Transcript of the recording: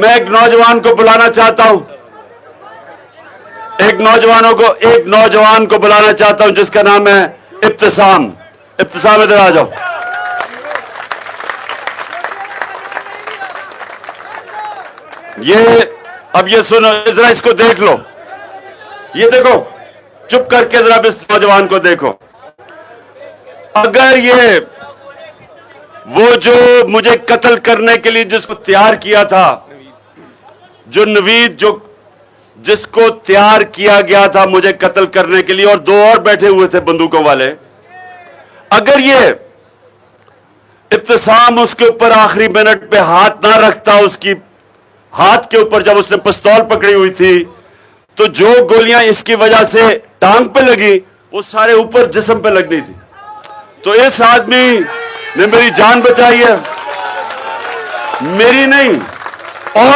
मैं एक नौजवान को बुलाना चाहता हूं, एक नौजवान को बुलाना चाहता हूं जिसका नाम है इब्तिसाम। इब्तिसाम इधर आ जाओ। अब ये सुनो, जरा इसको देख लो, ये देखो, चुप करके जरा इस नौजवान को देखो। अगर ये वो जो मुझे कत्ल करने के लिए जिसको तैयार किया था, जो नवीद, जिसको तैयार किया गया था मुझे कत्ल करने के लिए, और दो और बैठे हुए थे बंदूकों वाले, अगर ये इब्तिसाम उसके ऊपर आखिरी मिनट पे हाथ ना रखता, उसकी हाथ के ऊपर जब उसने पिस्तौल पकड़ी हुई थी, तो जो गोलियां इसकी वजह से टांग पे लगी वो सारे ऊपर जिस्म पे लगनी थी। तो इस आदमी ने मेरी जान बचाई है, मेरी नहीं। और